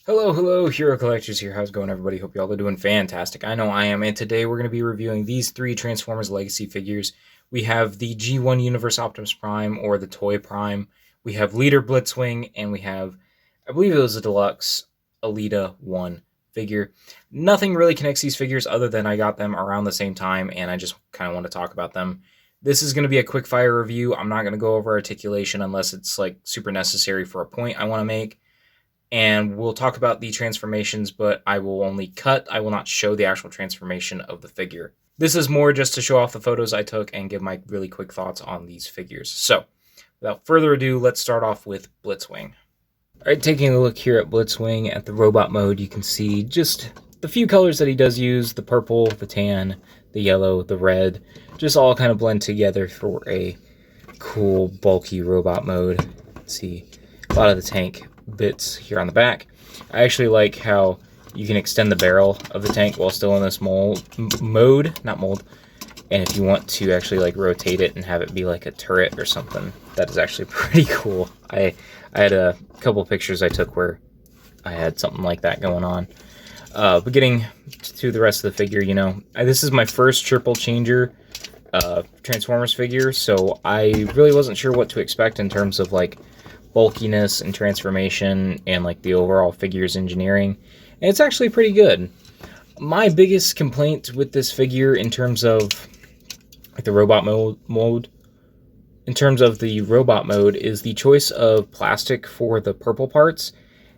Hello, Hero Collectors here. How's it going, everybody? Hope y'all are doing fantastic. I know I am, and today we're going to be reviewing these three Transformers Legacy figures. We have the G1 Universe Optimus Prime, or the Toy Prime. We have Leader Blitzwing, and we have, I believe it was a deluxe Elita-1 figure. Nothing really connects these figures other than I got them around the same time, and I just kind of want to talk about them. This is going to be a quick fire review. I'm not going to go over articulation unless it's like super necessary for a point I want to make, and we'll talk about the transformations, but I will only cut. I will not show the actual transformation of the figure. This is more just to show off the photos I took and give my really quick thoughts on these figures. So, without further ado, let's start off with Blitzwing. Alright, taking a look here at Blitzwing at the robot mode, you can see just the few colors that he does use: the purple, the tan, the yellow, the red, just all kind of blend together for a cool, bulky robot mode. Let's see, a lot of the tank bits here on the back. I actually like how you can extend the barrel of the tank while still in this mode, not mold. And if you want to actually like rotate it and have it be like a turret or something, that is actually pretty cool. I had a couple pictures I took where I had something like that going on. But getting to the rest of the figure, this is my first triple changer Transformers figure, so I really wasn't sure what to expect in terms of like bulkiness and transformation and like the overall figure's engineering, and it's actually pretty good. My biggest complaint with this figure in terms of like the robot mode is the choice of plastic for the purple parts.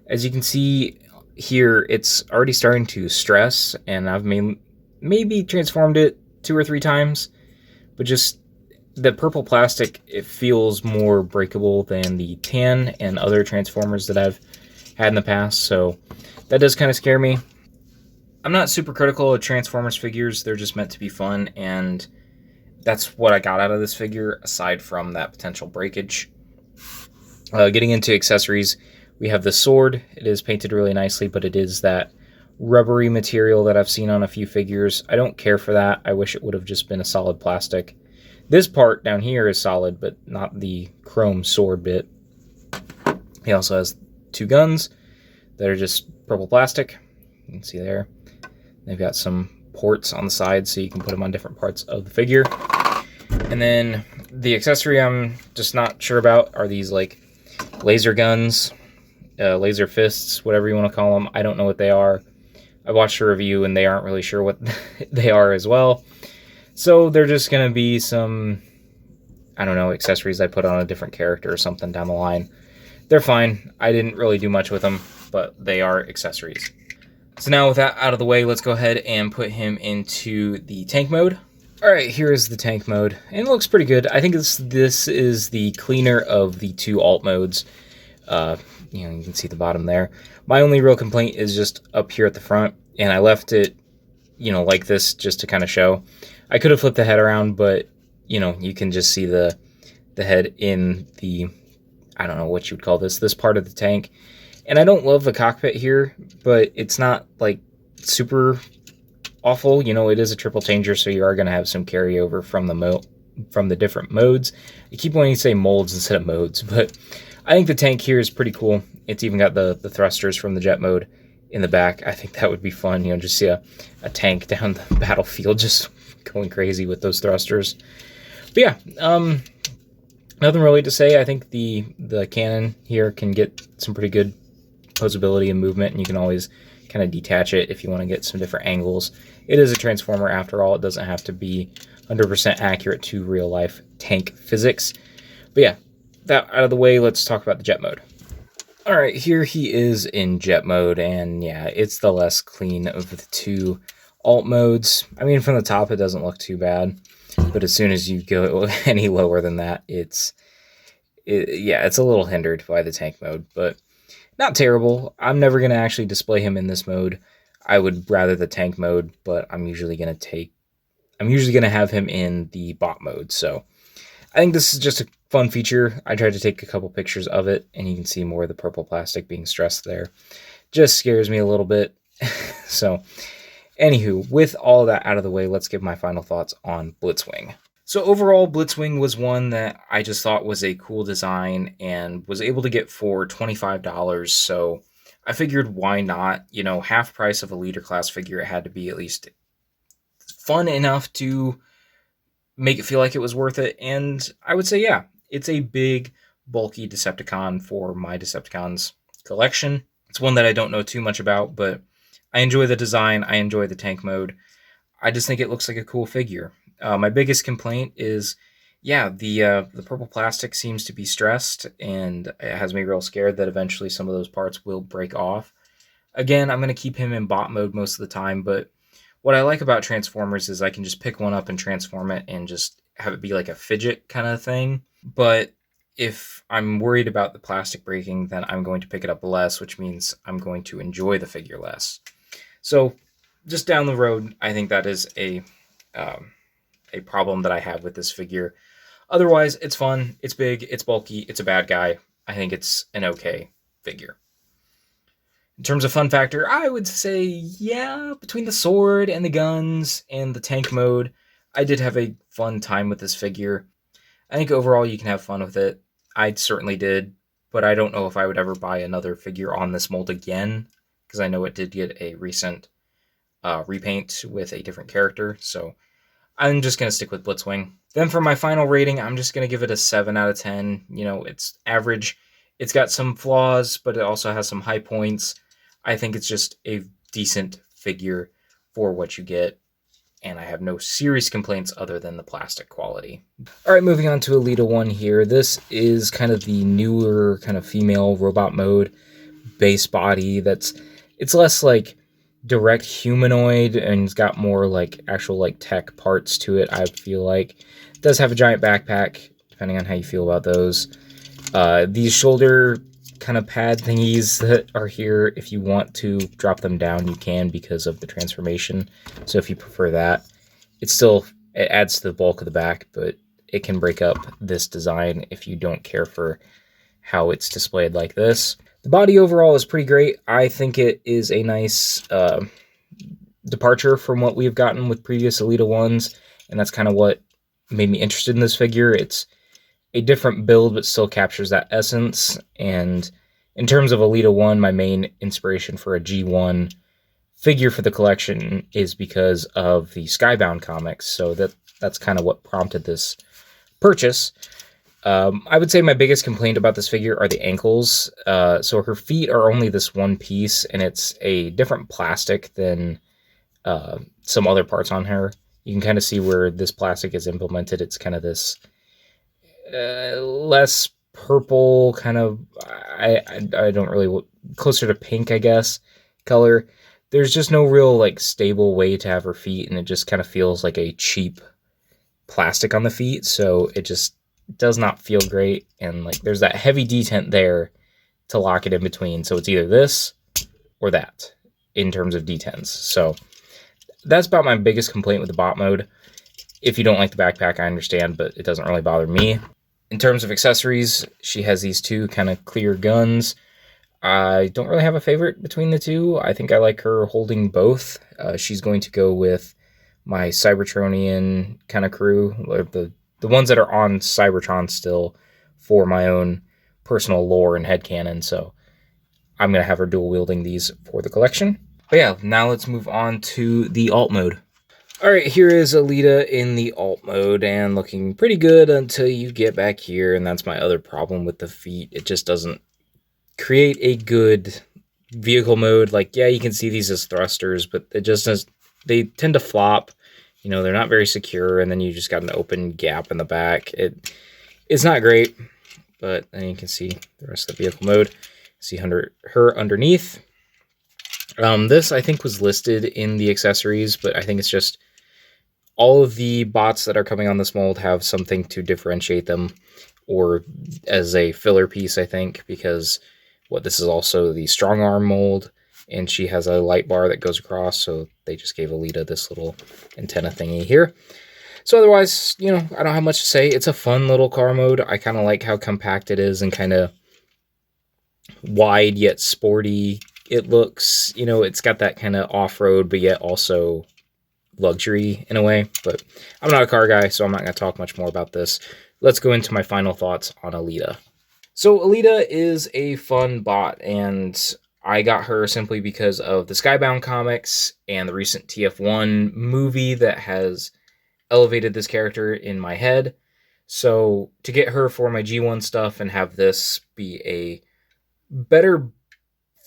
As you can see here, it's already starting to stress, and I've maybe transformed it 2 or 3 times, but just the purple plastic, it feels more breakable than the tan and other Transformers that I've had in the past, so that does kind of scare me. I'm not super critical of Transformers figures, they're just meant to be fun, and that's what I got out of this figure, aside from that potential breakage. Getting into accessories, we have the sword. It is painted really nicely, but it is that rubbery material that I've seen on a few figures. I don't care for that. I wish it would have just been a solid plastic. This part down here is solid, but not the chrome sword bit. He also has 2 guns that are just purple plastic. You can see there. They've got some ports on the side so you can put them on different parts of the figure. And then the accessory I'm just not sure about are these like laser guns, laser fists, whatever you want to call them. I don't know what they are. I watched a review and they aren't really sure what they are as well. So they're just going to be some, I don't know, accessories I put on a different character or something down the line. They're fine. I didn't really do much with them, but they are accessories. So now with that out of the way, let's go ahead and put him into the tank mode. Alright, here is the tank mode, and it looks pretty good. I think this is the cleaner of the 2 alt modes. You can see the bottom there. My only real complaint is just up here at the front, and I left it, like this just to kind of show. I could have flipped the head around, but, you can just see the head in the, I don't know what you would call this part of the tank. And I don't love the cockpit here, but it's not, like, super awful. It is a triple changer, so you are going to have some carryover from the different modes. I keep wanting to say molds instead of modes, but I think the tank here is pretty cool. It's even got the thrusters from the jet mode in the back. I think that would be fun, just see a tank down the battlefield just going crazy with those thrusters. But yeah, nothing really to say. I think the cannon here can get some pretty good posability and movement, and you can always kind of detach it if you want to get some different angles. It is a Transformer after all. It doesn't have to be 100% accurate to real life tank physics. But yeah, that out of the way, let's talk about the jet mode. Alright, here he is in jet mode, and yeah, it's the less clean of the 2 alt modes. I mean, from the top it doesn't look too bad, but as soon as you go any lower than that, it's a little hindered by the tank mode, but not terrible. I'm never going to actually display him in this mode. I would rather the tank mode, but I'm usually going to have him in the bot mode, so I think this is just a fun feature. I tried to take a couple pictures of it, and you can see more of the purple plastic being stressed there. Just scares me a little bit. So, anywho, with all that out of the way, let's give my final thoughts on Blitzwing. So overall, Blitzwing was one that I just thought was a cool design and was able to get for $25. So I figured why not? You know, half price of a leader class figure, it had to be at least fun enough to make it feel like it was worth it. And I would say, yeah, it's a big, bulky Decepticon for my Decepticons collection. It's one that I don't know too much about, but I enjoy the design. I enjoy the tank mode. I just think it looks like a cool figure. My biggest complaint is, yeah, the purple plastic seems to be stressed, and it has me real scared that eventually some of those parts will break off. Again, I'm going to keep him in bot mode most of the time, but what I like about Transformers is I can just pick one up and transform it and just have it be like a fidget kind of thing. But if I'm worried about the plastic breaking, then I'm going to pick it up less, which means I'm going to enjoy the figure less. So just down the road, I think that is a problem that I have with this figure. Otherwise, it's fun, it's big, it's bulky, it's a bad guy. I think it's an okay figure. In terms of fun factor, I would say, yeah, between the sword and the guns and the tank mode, I did have a fun time with this figure. I think overall you can have fun with it. I certainly did, but I don't know if I would ever buy another figure on this mold again, because I know it did get a recent repaint with a different character, so I'm just going to stick with Blitzwing. Then for my final rating, I'm just going to give it a 7 out of 10. You know, it's average. It's got some flaws, but it also has some high points. I think it's just a decent figure for what you get, and I have no serious complaints other than the plastic quality. All right, moving on to Elita-1 here. This is kind of the newer kind of female robot mode base body it's less like direct humanoid and it's got more like actual like tech parts to it. I feel like it does have a giant backpack, depending on how you feel about those. These shoulder kind of pad thingies that are here, if you want to drop them down, you can because of the transformation. So if you prefer that, it adds to the bulk of the back, but it can break up this design if you don't care for how it's displayed like this. The body overall is pretty great. I think it is a nice departure from what we've gotten with previous Elita-1s, and that's kind of what made me interested in this figure. It's a different build, but still captures that essence. And in terms of Elita-1, my main inspiration for a G1 figure for the collection is because of the Skybound comics. So that's kind of what prompted this purchase. I would say my biggest complaint about this figure are the ankles. So her feet are only this one piece, and it's a different plastic than some other parts on her. You can kind of see where this plastic is implemented. It's kind of this less purple kind of, I don't really, closer to pink, I guess, color. There's just no real like stable way to have her feet, and it just kind of feels like a cheap plastic on the feet, so it just does not feel great. And like there's that heavy detent there to lock it in between, so it's either this or that in terms of detents. So that's about my biggest complaint with the bot mode. If you don't like the backpack, I understand, but it doesn't really bother me. In terms of accessories, she has these two kind of clear guns. I don't really have a favorite between the two. I think I like her holding both. She's going to go with my Cybertronian kind of crew, the ones that are on Cybertron still, for my own personal lore and headcanon. So I'm going to have her dual wielding these for the collection. But yeah, now let's move on to the alt mode. Alright, here is Elita in the alt mode, and looking pretty good until you get back here, and that's my other problem with the feet. It just doesn't create a good vehicle mode. Like, yeah, you can see these as thrusters, but it just does, they tend to flop. You know, they're not very secure, and then you just got an open gap in the back. It's not great, but then you can see the rest of the vehicle mode. See her underneath. This, I think, was listed in the accessories, but I think it's just all of the bots that are coming on this mold have something to differentiate them, or as a filler piece, I think, because this is also the strong arm mold, and she has a light bar that goes across, so they just gave Elita this little antenna thingy here. So otherwise, you know, I don't have much to say. It's a fun little car mode. I kind of like how compact it is and kind of wide yet sporty it looks. You know, it's got that kind of off-road, but yet also luxury in a way. But I'm not a car guy, so I'm not going to talk much more about this. Let's go into my final thoughts on Elita. So Elita is a fun bot, and I got her simply because of the Skybound comics and the recent TF1 movie that has elevated this character in my head. So to get her for my G1 stuff and have this be a better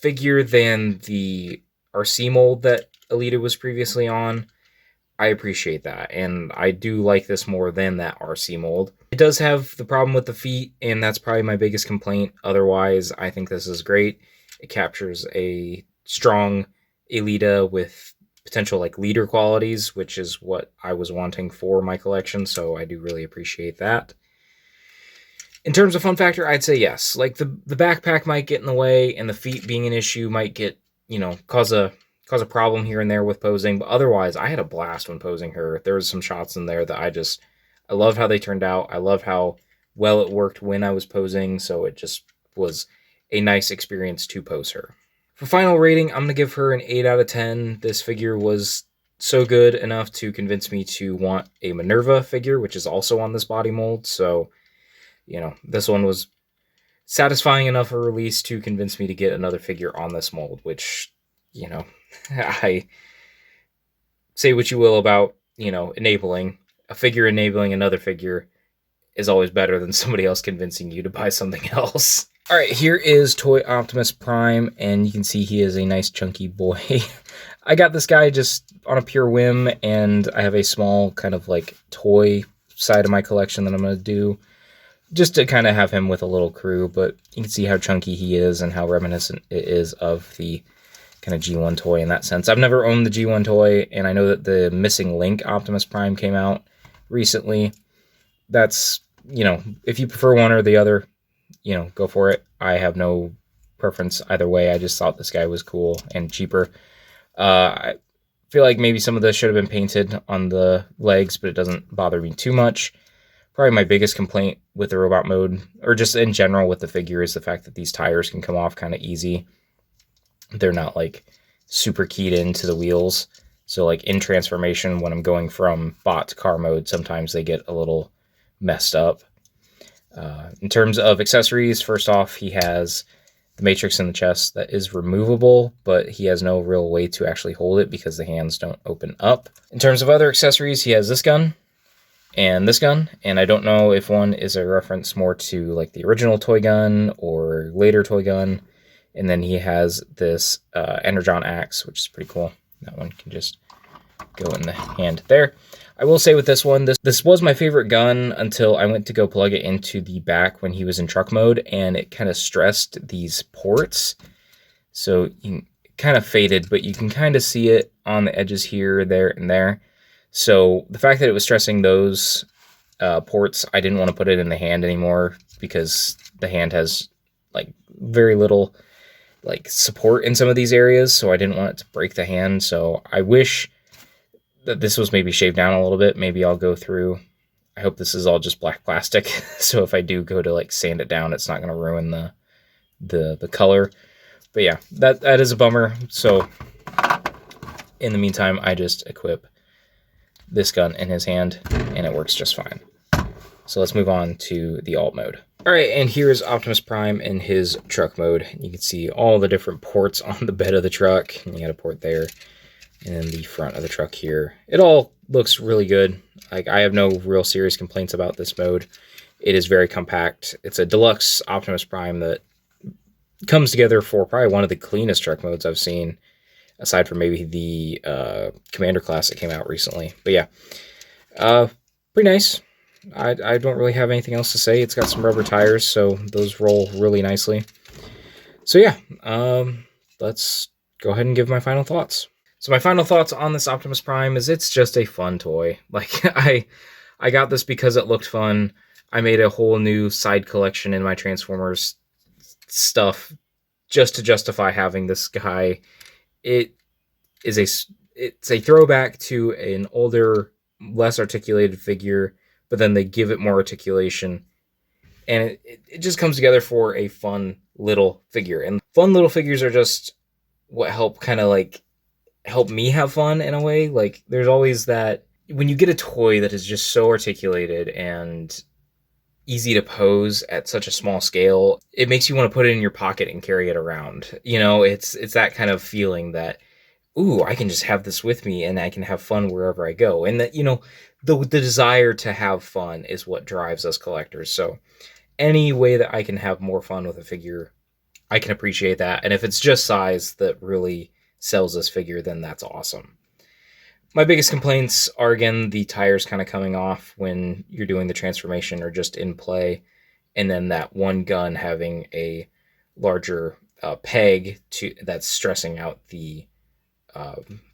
figure than the RC mold that Elita was previously on, I appreciate that, and I do like this more than that RC mold. It does have the problem with the feet, and that's probably my biggest complaint. Otherwise, I think this is great. It captures a strong Elita with potential like leader qualities, which is what I was wanting for my collection, so I do really appreciate that. In terms of fun factor, I'd say yes. Like the backpack might get in the way, and the feet being an issue might get, cause a problem here and there with posing, but otherwise I had a blast when posing her. There was some shots in there that I love how they turned out. I love how well it worked when I was posing, so it just was a nice experience to pose her. For final rating, I'm going to give her an 8 out of 10. This figure was so good enough to convince me to want a Minerva figure, which is also on this body mold, so, this one was satisfying enough a release to convince me to get another figure on this mold, which, I say what you will about, enabling. A figure enabling another figure is always better than somebody else convincing you to buy something else. All right, here is Toy Optimus Prime, and you can see he is a nice chunky boy. I got this guy just on a pure whim, and I have a small kind of like toy side of my collection that I'm going to do just to kind of have him with a little crew, but you can see how chunky he is and how reminiscent it is of the kind of G1 toy in that sense. I've never owned the G1 toy, and I know that the Missing Link Optimus Prime came out recently. That's, if you prefer one or the other, go for it. I have no preference either way. I just thought this guy was cool and cheaper. I feel like maybe some of this should have been painted on the legs, but it doesn't bother me too much. Probably my biggest complaint with the robot mode, or just in general with the figure, is the fact that these tires can come off kind of easy. They're not like super keyed into the wheels. So like in transformation, when I'm going from bot to car mode, sometimes they get a little messed up. In terms of accessories, first off, he has the matrix in the chest that is removable, but he has no real way to actually hold it because the hands don't open up. In terms of other accessories, he has this gun and this gun, and I don't know if one is a reference more to like the original toy gun or later toy gun. And then he has this Energon axe, which is pretty cool. That one can just go in the hand there. I will say with this one, this was my favorite gun until I went to go plug it into the back when he was in truck mode, and it kind of stressed these ports. So it kind of faded, but you can kind of see it on the edges here, there, and there. So the fact that it was stressing those ports, I didn't want to put it in the hand anymore because the hand has like very little like support in some of these areas, so I didn't want it to break the hand. So I wish that this was maybe shaved down a little bit. Maybe I'll go through. I hope this is all just black plastic, so if I do go to like sand it down, it's not going to ruin the color. But yeah, that is a bummer. So in the meantime, I just equip this gun in his hand, and it works just fine. So let's move on to the alt mode. All right, and here's Optimus Prime in his truck mode. You can see all the different ports on the bed of the truck. And you got a port there, and then the front of the truck here. It all looks really good. Like, I have no real serious complaints about this mode. It is very compact. It's a deluxe Optimus Prime that comes together for probably one of the cleanest truck modes I've seen, aside from maybe the Commander class that came out recently. But yeah, pretty nice. I don't really have anything else to say. It's got some rubber tires, so those roll really nicely. So yeah, let's go ahead and give my final thoughts. So my final thoughts on this Optimus Prime is it's just a fun toy. Like, I got this because it looked fun. I made a whole new side collection in my Transformers stuff just to justify having this guy. It's a throwback to an older, less articulated figure, but then they give it more articulation, and it just comes together for a fun little figure. And fun little figures are just what help kind of like help me have fun in a way. Like, there's always that when you get a toy that is just so articulated and easy to pose at such a small scale. It makes you want to put it in your pocket and carry it around. You know, it's that kind of feeling that, ooh, I can just have this with me and I can have fun wherever I go. And that, you know, the desire to have fun is what drives us collectors. So any way that I can have more fun with a figure, I can appreciate that. And if it's just size that really sells this figure, then that's awesome. My biggest complaints are, again, the tires kind of coming off when you're doing the transformation or just in play, and then that one gun having a larger peg that's stressing out the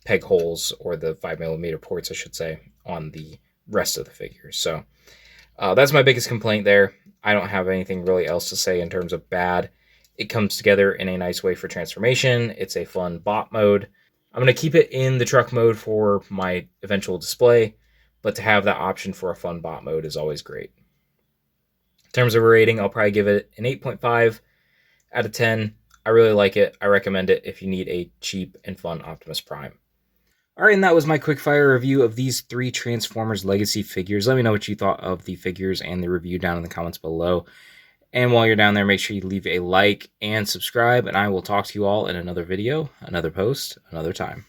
peg holes, or the 5mm ports, I should say, on the rest of the figure. So that's my biggest complaint there. I don't have anything really else to say in terms of bad. It comes together in a nice way for transformation. It's a fun bot mode. I'm going to keep it in the truck mode for my eventual display, but to have that option for a fun bot mode is always great. In terms of a rating, I'll probably give it an 8.5 out of 10. I really like it. I recommend it if you need a cheap and fun Optimus Prime. All right, and that was my quick fire review of these 3 Transformers Legacy figures. Let me know what you thought of the figures and the review down in the comments below. And while you're down there, make sure you leave a like and subscribe, and I will talk to you all in another video, another post, another time.